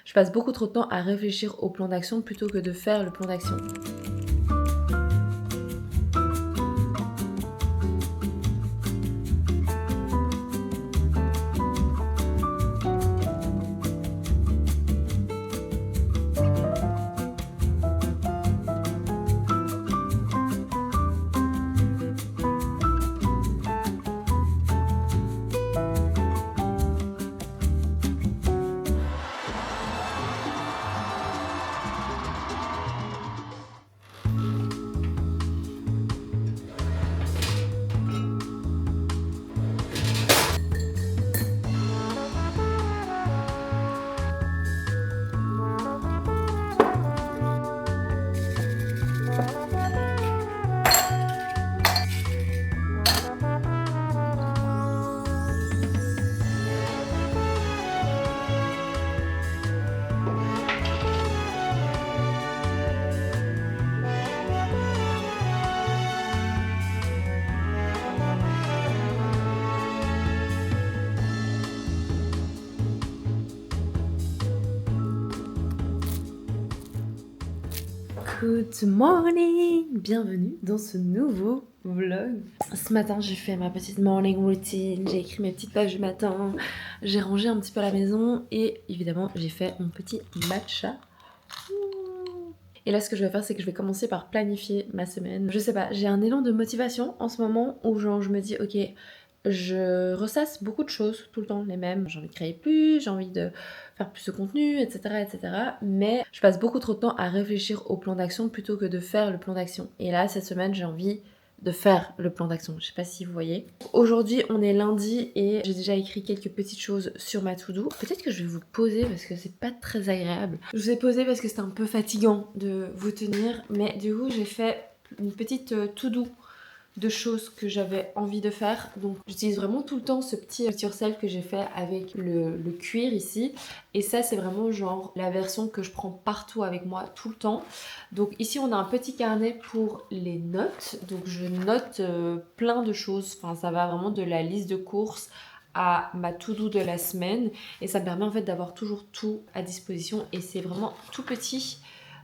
Je passe beaucoup trop de temps à réfléchir au plan d'action plutôt que de faire le plan d'action. Good morning! Bienvenue dans ce nouveau vlog. Ce matin, j'ai fait ma petite morning routine, j'ai écrit mes petites pages du matin, j'ai rangé un petit peu la maison et évidemment, j'ai fait mon petit matcha. Et là, ce que je vais faire, c'est que je vais commencer par planifier ma semaine. Je sais pas, j'ai un élan de motivation en ce moment où genre je me dis, ok, je ressasse beaucoup de choses, tout le temps les mêmes. J'ai envie de créer plus, j'ai envie de faire plus de contenu, etc., etc. Mais je passe beaucoup trop de temps à réfléchir au plan d'action plutôt que de faire le plan d'action. Et là, cette semaine, j'ai envie de faire le plan d'action. Je sais pas si vous voyez. Aujourd'hui, on est lundi et j'ai déjà écrit quelques petites choses sur ma to-do. Peut-être que je vais vous poser parce que c'est pas très agréable. Je vous ai posé parce que c'était un peu fatigant de vous tenir. Mais du coup, j'ai fait une petite to-do de choses que j'avais envie de faire. Donc j'utilise vraiment tout le temps ce petit yourself que j'ai fait avec le cuir ici. Et ça c'est vraiment genre la version que je prends partout avec moi tout le temps. Donc ici on a un petit carnet pour les notes. Donc je note plein de choses. Enfin ça va vraiment de la liste de courses à ma to-do de la semaine. Et ça me permet en fait d'avoir toujours tout à disposition. Et c'est vraiment tout petit.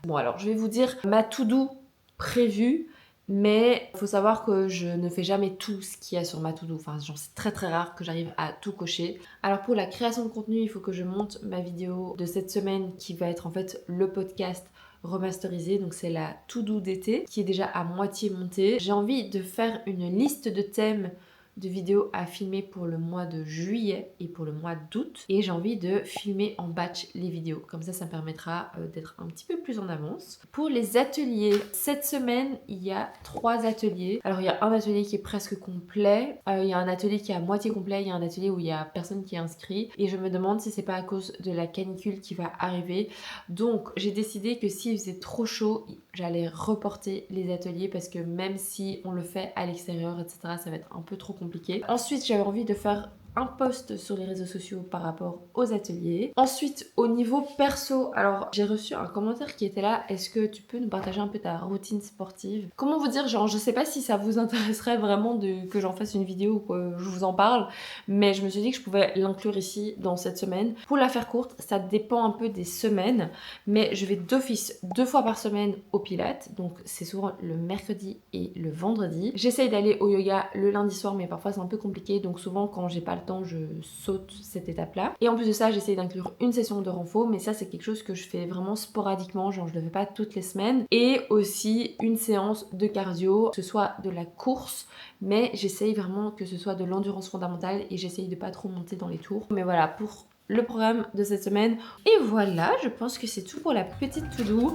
Bon alors je vais vous dire ma to-do prévue. Mais il faut savoir que je ne fais jamais tout ce qu'il y a sur ma to-do. Enfin, genre, c'est très très rare que j'arrive à tout cocher. Alors pour la création de contenu, il faut que je monte ma vidéo de cette semaine qui va être en fait le podcast remasterisé. Donc c'est la to-do d'été qui est déjà à moitié montée. J'ai envie de faire une liste de thèmes de vidéos à filmer pour le mois de juillet et pour le mois d'août. Et j'ai envie de filmer en batch les vidéos. Comme ça me permettra d'être un petit peu plus en avance. Pour les ateliers, cette semaine, il y a 3 ateliers. Alors il y a un atelier qui est presque complet. Il y a un atelier qui est à moitié complet. Il y a un atelier où il y a personne qui est inscrit. Et je me demande si c'est pas à cause de la canicule qui va arriver. Donc j'ai décidé que s'il faisait trop chaud, j'allais reporter les ateliers parce que même si on le fait à l'extérieur, etc., ça va être un peu trop compliqué. Ensuite, j'avais envie de faire un post sur les réseaux sociaux par rapport aux ateliers. Ensuite, au niveau perso, alors j'ai reçu un commentaire qui était là. Est-ce que tu peux nous partager un peu ta routine sportive? Comment vous dire, genre je sais pas si ça vous intéresserait vraiment que j'en fasse une vidéo ou que je vous en parle, mais je me suis dit que je pouvais l'inclure ici dans cette semaine. Pour la faire courte, ça dépend un peu des semaines, mais je vais d'office 2 fois par semaine au Pilates, donc c'est souvent le mercredi et le vendredi. J'essaye d'aller au yoga le lundi soir, mais parfois c'est un peu compliqué, donc souvent quand j'ai pas le temps, je saute cette étape-là. Et en plus de ça, j'essaye d'inclure une session de renfo, mais ça c'est quelque chose que je fais vraiment sporadiquement, genre je le fais pas toutes les semaines. Et aussi une séance de cardio, que ce soit de la course, mais j'essaye vraiment que ce soit de l'endurance fondamentale et j'essaye de pas trop monter dans les tours. Mais voilà, pour le programme de cette semaine. Et voilà, je pense que c'est tout pour la petite to-do.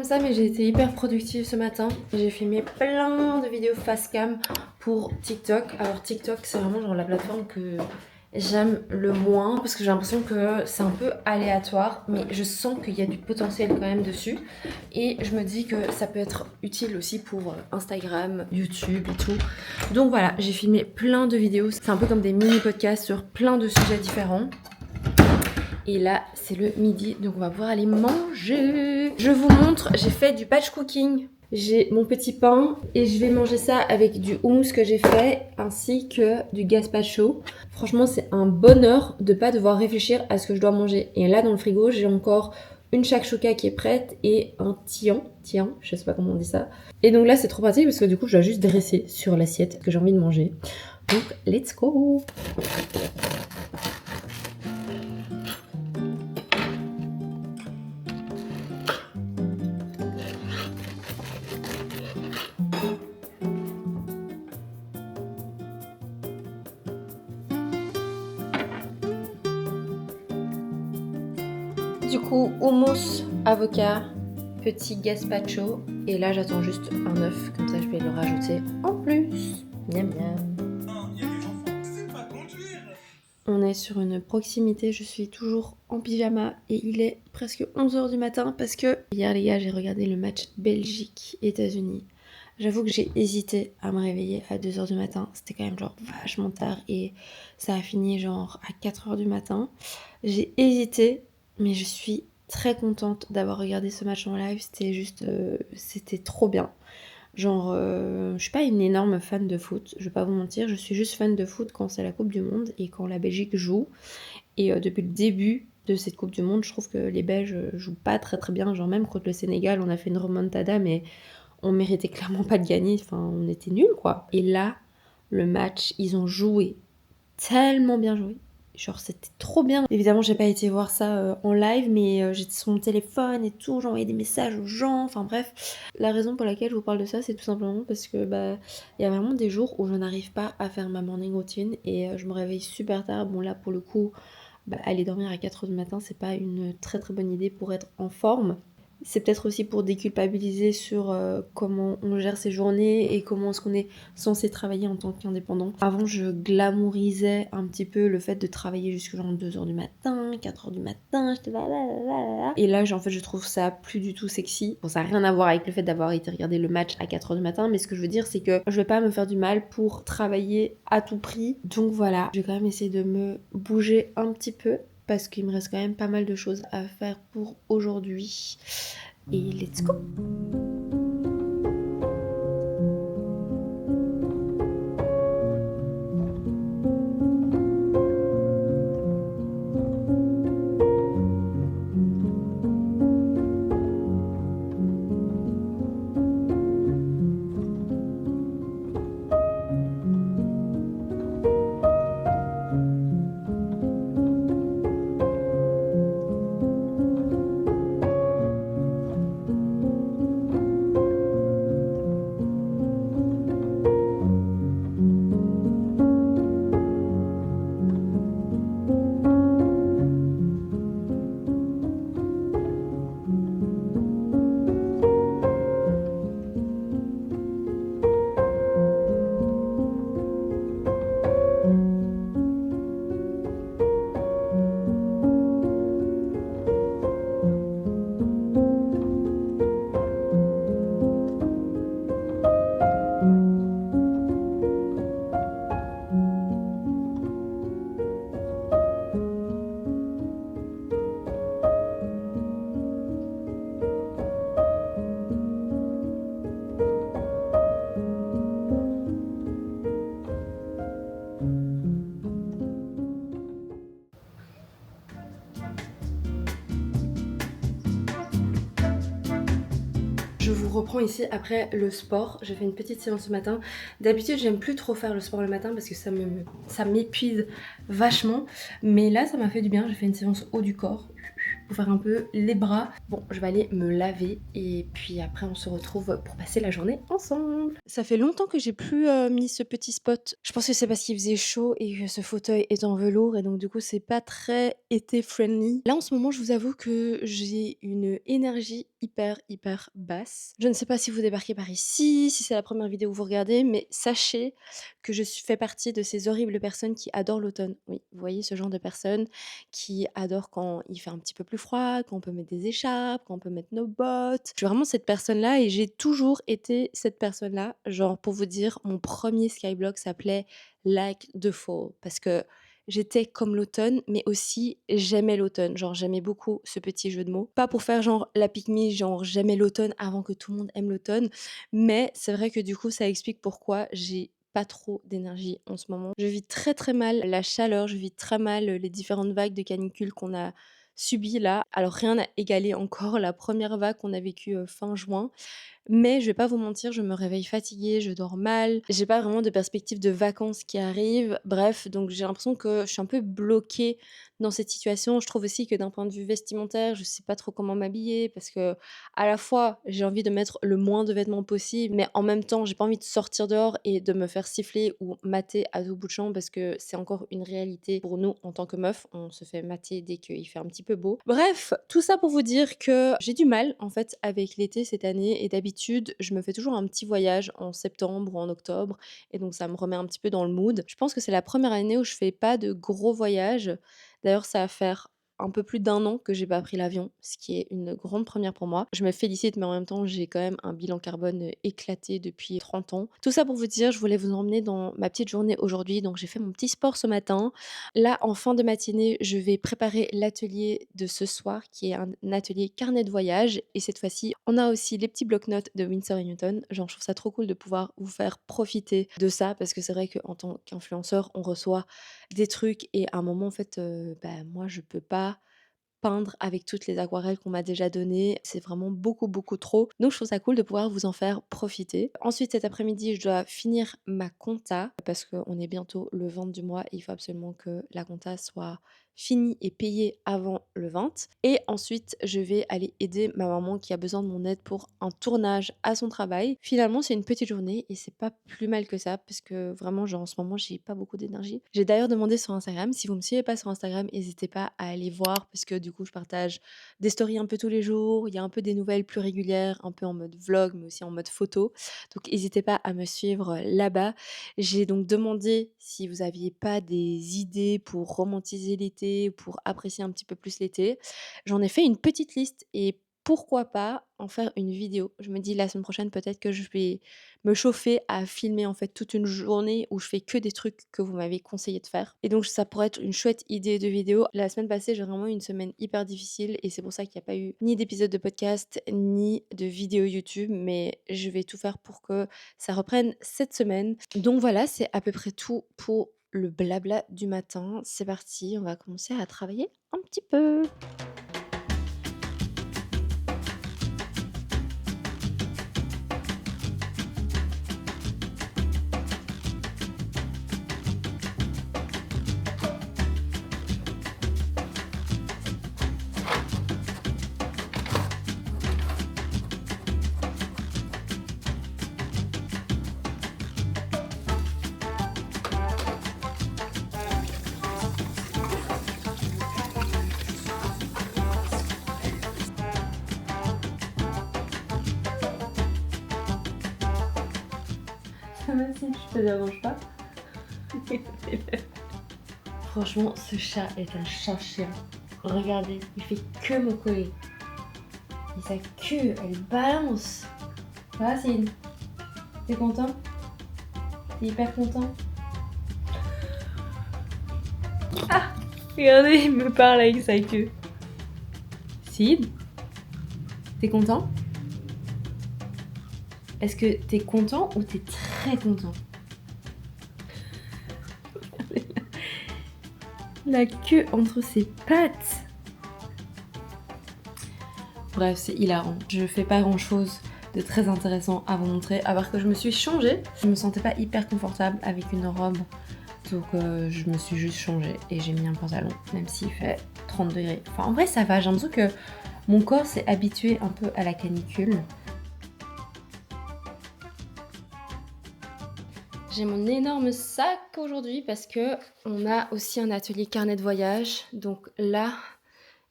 comme ça, mais j'ai été hyper productive ce matin. J'ai filmé plein de vidéos face cam pour TikTok. Alors TikTok, c'est vraiment genre la plateforme que j'aime le moins parce que j'ai l'impression que c'est un peu aléatoire, mais je sens qu'il y a du potentiel quand même dessus. Et je me dis que ça peut être utile aussi pour Instagram, YouTube et tout. Donc voilà, j'ai filmé plein de vidéos. C'est un peu comme des mini-podcasts sur plein de sujets différents. Et là, c'est le midi, donc on va pouvoir aller manger. Je vous montre, j'ai fait du batch cooking. J'ai mon petit pain et je vais manger ça avec du houmous que j'ai fait ainsi que du gazpacho. Franchement, c'est un bonheur de pas devoir réfléchir à ce que je dois manger. Et là, dans le frigo, j'ai encore une shakshuka qui est prête et un tian, je sais pas comment on dit ça. Et donc là, c'est trop pratique parce que du coup, je dois juste dresser sur l'assiette que j'ai envie de manger. Donc, let's go! Du coup, houmous, avocat, petit gazpacho. Et là, j'attends juste un œuf. Comme ça, je vais le rajouter en plus. Miam miam. On est sur une proximité. Je suis toujours en pyjama. Et il est presque 11h du matin. Parce que hier, les gars, j'ai regardé le match Belgique-États-Unis. J'avoue que j'ai hésité à me réveiller à 2h du matin. C'était quand même genre vachement tard. Et ça a fini genre à 4h du matin. J'ai hésité. Mais je suis très contente d'avoir regardé ce match en live, c'était juste, c'était trop bien. Genre, je suis pas une énorme fan de foot, je vais pas vous mentir, je suis juste fan de foot quand c'est la Coupe du Monde et quand la Belgique joue. Et depuis le début de cette Coupe du Monde, je trouve que les Belges jouent pas très très bien. Genre même contre le Sénégal, on a fait une remontada, mais on méritait clairement pas de gagner, enfin on était nuls quoi. Et là, le match, ils ont joué tellement bien joué. Genre c'était trop bien. Évidemment j'ai pas été voir ça en live, mais j'étais sur mon téléphone et tout, j'envoyais des messages aux gens, enfin bref. La raison pour laquelle je vous parle de ça, c'est tout simplement parce que il y a vraiment des jours où je n'arrive pas à faire ma morning routine et je me réveille super tard. Bon là pour le coup, aller dormir à 4h du matin c'est pas une très très bonne idée pour être en forme. C'est peut-être aussi pour déculpabiliser sur comment on gère ses journées et comment est-ce qu'on est censé travailler en tant qu'indépendant. Avant, je glamourisais un petit peu le fait de travailler jusqu'à genre 2h du matin, 4h du matin, j'étais là. Et là, en fait, je trouve ça plus du tout sexy. Bon, ça n'a rien à voir avec le fait d'avoir été regarder le match à 4h du matin, mais ce que je veux dire, c'est que je vais pas me faire du mal pour travailler à tout prix. Donc voilà, je vais quand même essayer de me bouger un petit peu, parce qu'il me reste quand même pas mal de choses à faire pour aujourd'hui. Et let's go! Je vous reprends ici après le sport. J'ai fait une petite séance ce matin. D'habitude, j'aime plus trop faire le sport le matin parce que ça m'épuise vachement. Mais là, ça m'a fait du bien. J'ai fait une séance haut du corps. pour faire un peu les bras. Bon, je vais aller me laver et puis après on se retrouve pour passer la journée ensemble. Ça fait longtemps que j'ai plus mis ce petit spot. Je pense que c'est parce qu'il faisait chaud et que ce fauteuil est en velours et donc du coup c'est pas très été friendly. Là en ce moment je vous avoue que j'ai une énergie hyper basse. Je ne sais pas si vous débarquez par ici, si c'est la première vidéo que vous regardez, mais sachez que fais partie de ces horribles personnes qui adorent l'automne. Oui, vous voyez ce genre de personnes qui adorent quand il fait un petit peu plus froid, quand on peut mettre des écharpes, quand on peut mettre nos bottes. Je suis vraiment cette personne-là et j'ai toujours été cette personne-là. Genre, pour vous dire, mon premier skyblock s'appelait Like the Fall parce que j'étais comme l'automne, mais aussi j'aimais l'automne. Genre, j'aimais beaucoup ce petit jeu de mots. Pas pour faire genre la pick me, genre j'aimais l'automne avant que tout le monde aime l'automne, mais c'est vrai que du coup, ça explique pourquoi j'ai pas trop d'énergie en ce moment. Je vis très mal la chaleur, je vis très mal les différentes vagues de canicule qu'on a subies là. Alors rien n'a égalé encore la première vague qu'on a vécue fin juin. Mais je vais pas vous mentir, je me réveille fatiguée, je dors mal, j'ai pas vraiment de perspective de vacances qui arrivent. Bref, donc j'ai l'impression que je suis un peu bloquée dans cette situation. Je trouve aussi que d'un point de vue vestimentaire, je sais pas trop comment m'habiller parce que à la fois, j'ai envie de mettre le moins de vêtements possible, mais en même temps, j'ai pas envie de sortir dehors et de me faire siffler ou mater à tout bout de champ parce que c'est encore une réalité pour nous en tant que meufs. On se fait mater dès qu'il fait un petit peu beau. Bref, tout ça pour vous dire que j'ai du mal en fait avec l'été cette année et d'habitude, je me fais toujours un petit voyage en septembre ou en octobre et donc ça me remet un petit peu dans le mood. Je pense que c'est la première année où je fais pas de gros voyages. D'ailleurs, ça va faire un peu plus d'un an que j'ai pas pris l'avion, ce qui est une grande première pour moi. Je me félicite, mais en même temps, j'ai quand même un bilan carbone éclaté depuis 30 ans. Tout ça pour vous dire, je voulais vous emmener dans ma petite journée aujourd'hui. Donc, j'ai fait mon petit sport ce matin. Là, en fin de matinée, je vais préparer l'atelier de ce soir, qui est un atelier carnet de voyage. Et cette fois-ci, on a aussi les petits blocs-notes de Winsor & Newton. Genre, je trouve ça trop cool de pouvoir vous faire profiter de ça, parce que c'est vrai qu'en tant qu'influenceur, on reçoit des trucs et à un moment, en fait, bah, moi, je peux pas peindre avec toutes les aquarelles qu'on m'a déjà données. C'est vraiment beaucoup trop. Donc je trouve ça cool de pouvoir vous en faire profiter. Ensuite cet après-midi, je dois finir ma compta parce qu'on est bientôt le 20 du mois et il faut absolument que la compta soit finie et payée avant le 20. Et ensuite, je vais aller aider ma maman qui a besoin de mon aide pour un tournage à son travail. Finalement, c'est une petite journée et c'est pas plus mal que ça parce que vraiment, genre en ce moment, j'ai pas beaucoup d'énergie. J'ai d'ailleurs demandé sur Instagram, si vous me suivez pas sur Instagram, n'hésitez pas à aller voir parce que du coup, je partage des stories un peu tous les jours. Il y a un peu des nouvelles plus régulières, un peu en mode vlog, mais aussi en mode photo. Donc, n'hésitez pas à me suivre là-bas. J'ai donc demandé si vous aviez pas des idées pour romantiser l'été, pour apprécier un petit peu plus l'été. J'en ai fait une petite liste et pourquoi pas en faire une vidéo. Je me dis la semaine prochaine peut-être que je vais me chauffer à filmer en fait toute une journée où je fais que des trucs que vous m'avez conseillé de faire. Et donc ça pourrait être une chouette idée de vidéo. La semaine passée, j'ai vraiment eu une semaine hyper difficile et c'est pour ça qu'il n'y a pas eu ni d'épisode de podcast ni de vidéo YouTube, mais je vais tout faire pour que ça reprenne cette semaine. Donc voilà, c'est à peu près tout pour le blabla du matin. C'est parti, on va commencer à travailler un petit peu. Ça va si je te dérange pas. Franchement, ce chat est un chat-chien. Regardez, il fait que me coller. Et sa queue, elle balance. Ça va, Céline? T'es content? T'es hyper content? Ah! Regardez, il me parle avec sa queue. Sid? T'es content? Est-ce que t'es content ou t'es très content? La queue entre ses pattes. Bref, c'est hilarant. Je fais pas grand chose de très intéressant à vous montrer, à part que je me suis changée. Je me sentais pas hyper confortable avec une robe Donc je me suis juste changée et j'ai mis un pantalon, même s'il fait 30 degrés. Enfin en vrai ça va, j'ai l'impression que mon corps s'est habitué un peu à la canicule. J'ai mon énorme sac aujourd'hui parce que on a aussi un atelier carnet de voyage. Donc là,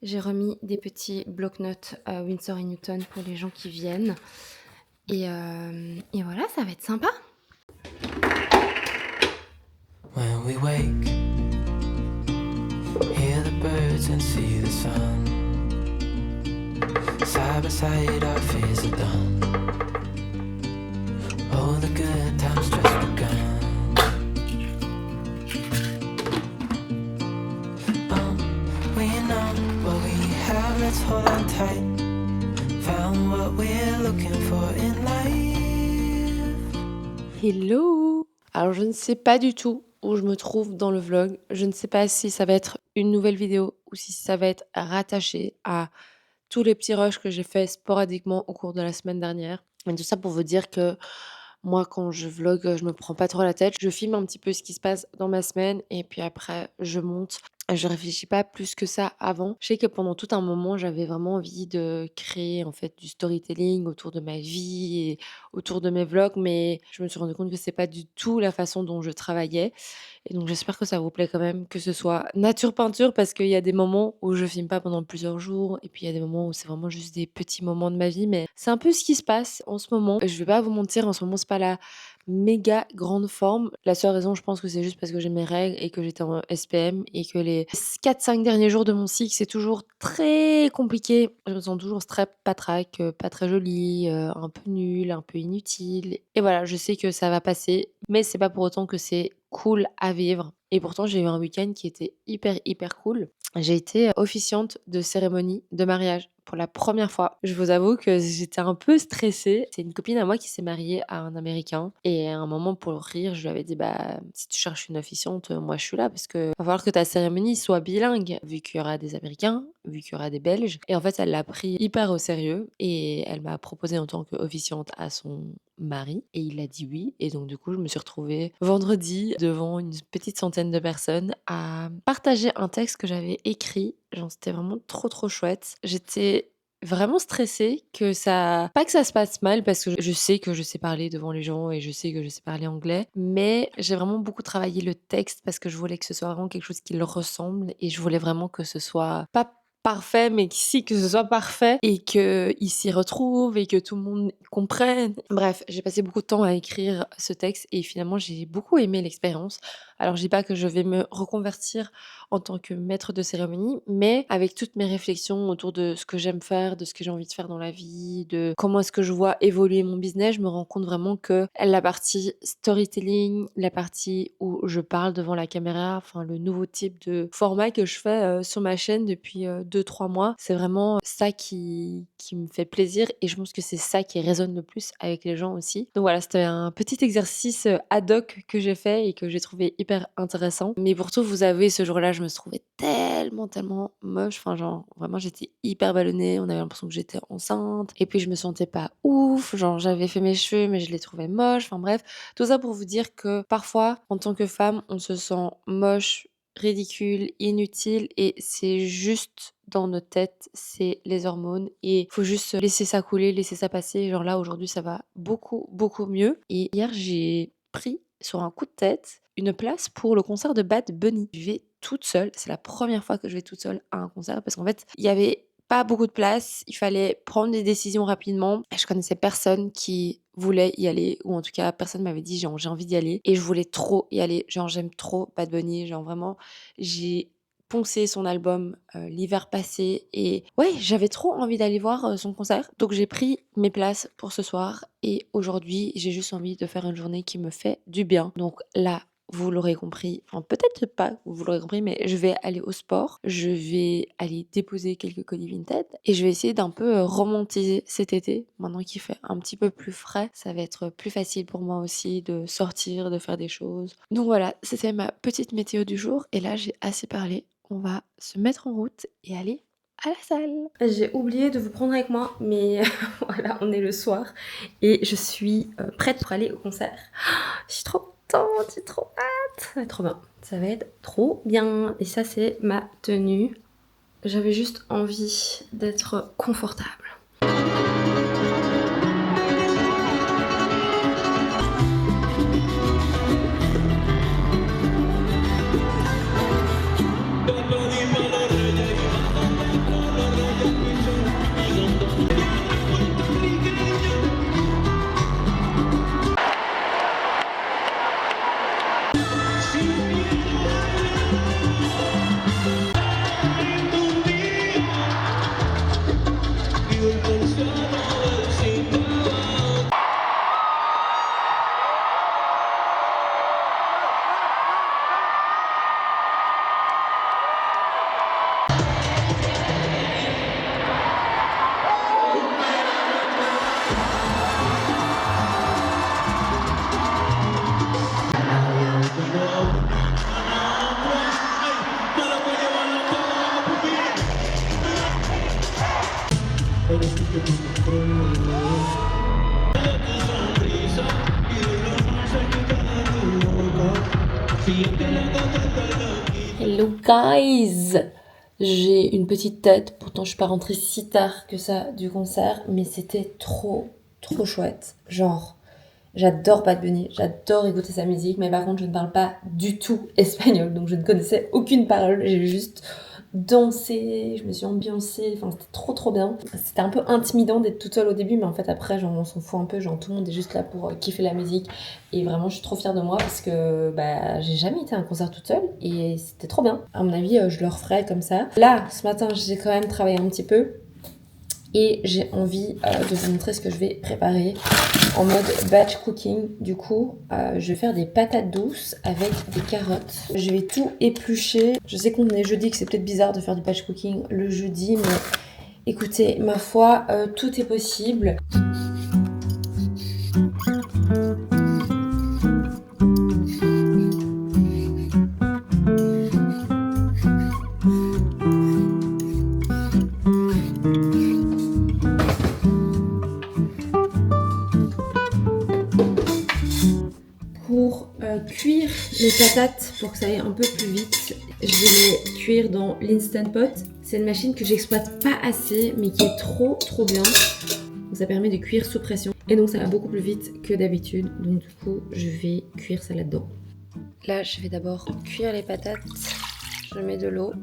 j'ai remis des petits bloc-notes à Winsor & Newton pour les gens qui viennent. Et voilà, ça va être sympa. When we wake, hear the birds and see the sun. Side by side our fears are done. All the good times just begun. We know what we have, let's hold on tight. Found what we're looking for in life. Hello! Alors je ne sais pas du tout où je me trouve dans le vlog. Je ne sais pas si ça va être une nouvelle vidéo ou si ça va être rattaché à tous les petits rushs que j'ai fait sporadiquement au cours de la semaine dernière. Et tout ça pour vous dire que moi, quand je vlog, je me prends pas trop la tête. Je filme un petit peu ce qui se passe dans ma semaine et puis après, je monte. Je réfléchis pas plus que ça avant. Je sais que pendant tout un moment, j'avais vraiment envie de créer en fait du storytelling autour de ma vie et autour de mes vlogs, mais je me suis rendu compte que c'est pas du tout la façon dont je travaillais. Et donc j'espère que ça vous plaît quand même, que ce soit nature peinture, parce qu'il y a des moments où je filme pas pendant plusieurs jours, et puis il y a des moments où c'est vraiment juste des petits moments de ma vie, mais c'est un peu ce qui se passe en ce moment. Je vais pas vous mentir, en ce moment c'est pas la méga grande forme. La seule raison, je pense que c'est juste parce que j'ai mes règles et que j'étais en SPM et que les 4-5 derniers jours de mon cycle, c'est toujours très compliqué. Je me sens toujours très patraque, pas très jolie, un peu nulle, un peu inutile. Et voilà, je sais que ça va passer, mais c'est pas pour autant que c'est cool à vivre. Et pourtant, j'ai eu un week-end qui était hyper cool. J'ai été officiante de cérémonie de mariage pour la première fois. Je vous avoue que j'étais un peu stressée. C'est une copine à moi qui s'est mariée à un Américain. Et à un moment, pour rire, je lui avais dit, bah, si tu cherches une officiante, moi je suis là parce que va falloir que ta cérémonie soit bilingue, vu qu'il y aura des Américains, vu qu'il y aura des Belges. Et en fait, elle l'a pris hyper au sérieux et elle m'a proposé en tant qu'officiante à son mari et il a dit oui. Et donc, du coup, je me suis retrouvée vendredi devant une petite centaine de personnes à partager un texte que j'avais écrit. Genre, c'était vraiment trop chouette. J'étais vraiment stressée que ça pas que ça se passe mal parce que je sais que je sais parler devant les gens et je sais que je sais parler anglais, mais j'ai vraiment beaucoup travaillé le texte parce que je voulais que ce soit vraiment quelque chose qui leur ressemble et je voulais vraiment que ce soit pas parfait, mais si que ce soit parfait et qu'ils s'y retrouvent et que tout le monde comprenne. Bref, j'ai passé beaucoup de temps à écrire ce texte et finalement j'ai beaucoup aimé l'expérience. Alors je dis pas que je vais me reconvertir en tant que maître de cérémonie, mais avec toutes mes réflexions autour de ce que j'aime faire, de ce que j'ai envie de faire dans la vie, de comment est-ce que je vois évoluer mon business, je me rends compte vraiment que la partie storytelling, la partie où je parle devant la caméra, enfin le nouveau type de format que je fais sur ma chaîne depuis 2-3 mois, c'est vraiment ça qui me fait plaisir et je pense que c'est ça qui résonne le plus avec les gens aussi. Donc voilà, c'était un petit exercice ad hoc que j'ai fait et que j'ai trouvé hyper intéressant. Mais pour tout vous avouer, ce jour-là, je me trouvais tellement moche. Enfin, genre, vraiment, j'étais hyper ballonnée. On avait l'impression que j'étais enceinte. Et puis, je me sentais pas ouf. Genre, j'avais fait mes cheveux, mais je les trouvais moches. Enfin, bref. Tout ça pour vous dire que parfois, en tant que femme, on se sent moche, ridicule, inutile. Et c'est juste dans notre tête, c'est les hormones. Et faut juste laisser ça couler, laisser ça passer. Genre là, aujourd'hui, ça va beaucoup mieux. Et hier, j'ai pris sur un coup de tête une place pour le concert de Bad Bunny. Je vais toute seule, c'est la première fois que je vais toute seule à un concert parce qu'en fait, il y avait pas beaucoup de place, il fallait prendre des décisions rapidement. Je connaissais personne qui voulait y aller, ou en tout cas, personne m'avait dit genre j'ai envie d'y aller et je voulais trop y aller. Genre j'aime trop Bad Bunny, genre vraiment, j'ai poncé son album l'hiver passé et ouais, j'avais trop envie d'aller voir son concert. Donc j'ai pris mes places pour ce soir et aujourd'hui, j'ai juste envie de faire une journée qui me fait du bien. Donc là, vous l'aurez compris, enfin peut-être pas, vous l'aurez compris, mais je vais aller au sport, je vais aller déposer quelques colis Vinted et je vais essayer d'un peu romantiser cet été. Maintenant qu'il fait un petit peu plus frais, ça va être plus facile pour moi aussi de sortir, de faire des choses. Donc voilà, c'était ma petite météo du jour et là j'ai assez parlé. On va se mettre en route et aller à la salle. J'ai oublié de vous prendre avec moi, mais voilà, on est le soir et je suis prête pour aller au concert. Je suis trop contente, j'ai trop hâte. Ça va être trop bien. Ça va être trop bien. Et ça, c'est ma tenue. J'avais juste envie d'être confortable. Hello guys! J'ai une petite tête, pourtant je suis pas rentrée si tard que ça du concert, mais c'était trop chouette. Genre, j'adore Bad Bunny, j'adore écouter sa musique, mais par contre je ne parle pas du tout espagnol, donc je ne connaissais aucune parole, j'ai juste dansé, je me suis ambiancée, enfin c'était trop bien. C'était un peu intimidant d'être toute seule au début, mais en fait après genre, on s'en fout un peu, genre tout le monde est juste là pour kiffer la musique, et vraiment je suis trop fière de moi parce que bah j'ai jamais été à un concert toute seule et c'était trop bien. À mon avis je le referai comme ça. Là ce matin j'ai quand même travaillé un petit peu et j'ai envie de vous montrer ce que je vais préparer en mode batch cooking. Du coup, je vais faire des patates douces avec des carottes. Je vais tout éplucher. Je sais qu'on est jeudi, que c'est peut-être bizarre de faire du batch cooking le jeudi, mais écoutez, ma foi, tout est possible. Pour cuire les patates, pour que ça aille un peu plus vite, je vais les cuire dans l'Instant Pot. C'est une machine que j'exploite pas assez, mais qui est trop bien. Donc ça permet de cuire sous pression. Et donc ça va beaucoup plus vite que d'habitude. Donc du coup, je vais cuire ça là-dedans. Là, je vais d'abord cuire les patates. Je mets de l'eau.